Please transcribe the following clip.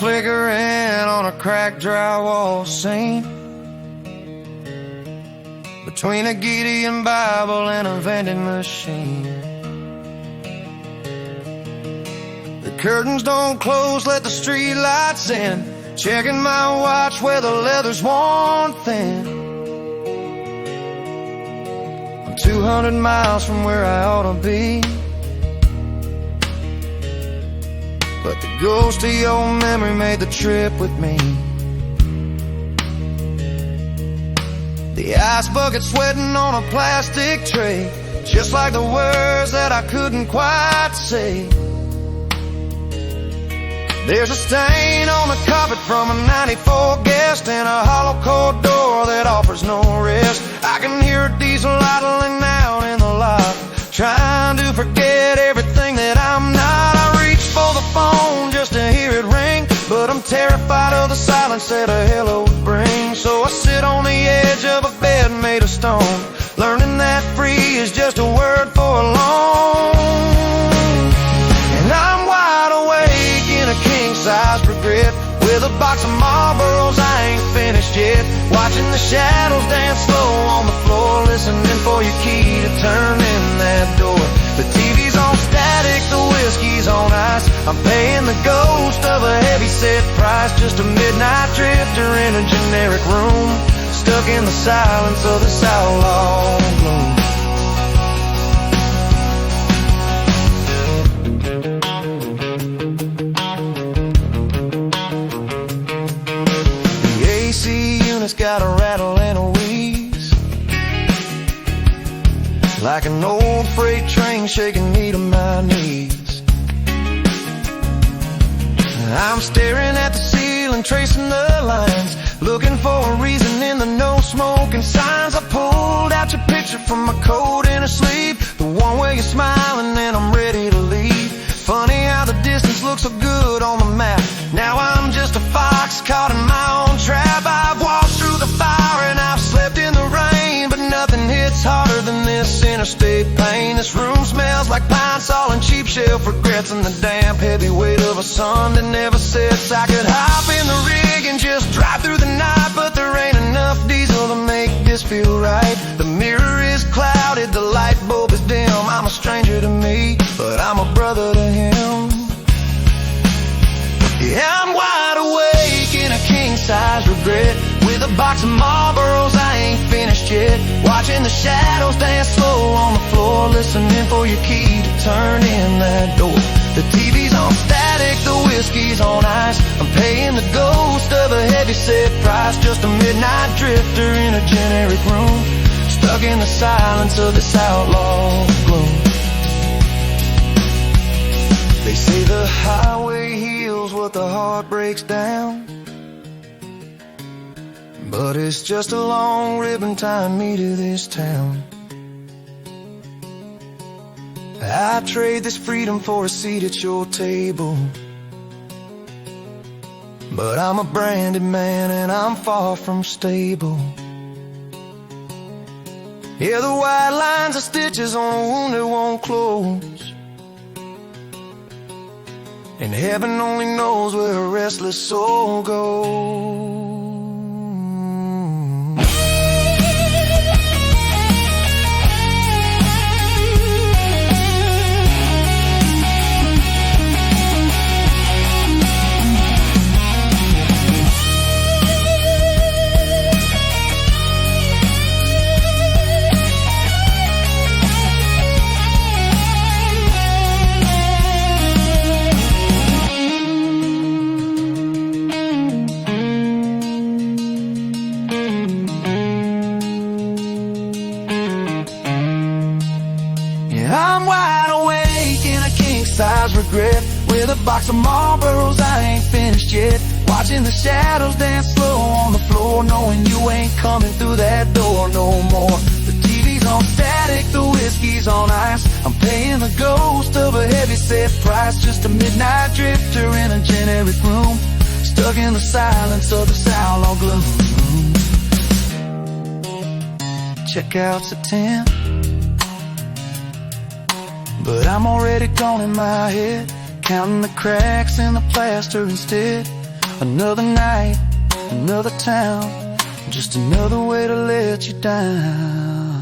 flickering on a cracked drywall scene, between a Gideon Bible and a vending machine. The curtains don't close, let the street lights in, checking my watch where the leather's worn thin. I'm 200 miles from where I ought to be, but the ghost of your memory made the trip with me. The ice bucket sweating on a plastic tray, just like the words that I couldn't quite say. There's a stain on the carpet from a 94 guest, and a hollow core door that offers no rest. I can hear a diesel idling out in the lot, trying to forget everything that I'm not. I reach for the phone just to hear it ring, but I'm terrified of the silence that a hello would bring. So I sit on the edge of a bed made of stone, learning that free is just a word for alone. And I'm wide awake in a king-size regret, with a box of Marlboros I ain't finished yet, watching the shadows dance slow on the floor, listening for your key to turn in that door. The TV's on static, the whiskey's on ice, I'm paying the ghost of a heavy-set price, just a midnight drifter in a generic room, stuck in the silence of this outlaw gloom. The AC unit's got a rattle and a wheeze, like an old freight train shaking me to my knees. I'm staring at the ceiling, tracing the lines, looking for a reason in the no smoking signs. I pulled out your picture from my coat in a sleeve, the one where you're smiling and I'm ready to leave. Funny how the distance looks so good on the map. Now I'm just a fox caught in my own trap. I've walked through the fire and I've slept in the rain, but nothing hits harder than this interstate pain. This room smells like pine sol and cheap shelf regrets, and the damp heavy weight of a sun that never sets. I could hop in the rig and just drive through the night, but there ain't enough diesel to make this feel right. The mirror is clouded, the light bulb is dim. I'm a stranger to me, but I'm a brother to him. Yeah, I'm wide awake in a king-size regret, with a box of Marlboros I ain't finished yet, watching the shadows dance slow on the floor, listening for your key to turn in that door. The TV's on static, the whiskey's on ice, I'm paying the ghost of a heavy-set price, just a midnight drifter in a generic room, stuck in the silence of this outlaw gloom. They say the highway heals what the heart breaks down, but it's just a long ribbon tying me to this town. I trade this freedom for a seat at your table, but I'm a branded man and I'm far from stable. Yeah, the white lines are stitches on a wound that won't close, and heaven only knows where a restless soul goes. I'm wide awake in a king-size regret, with a box of Marlboros I ain't finished yet, watching the shadows dance slow on the floor, knowing you ain't coming through that door no more. The TV's on static, the whiskey's on ice, I'm paying the ghost of a heavy-set price, just a midnight drifter in a generic room, stuck in the silence of this outlaw gloom. Checkout's at 10, but I'm already gone in my head, counting the cracks in the plaster instead. Another night, another town, just another way to let you down.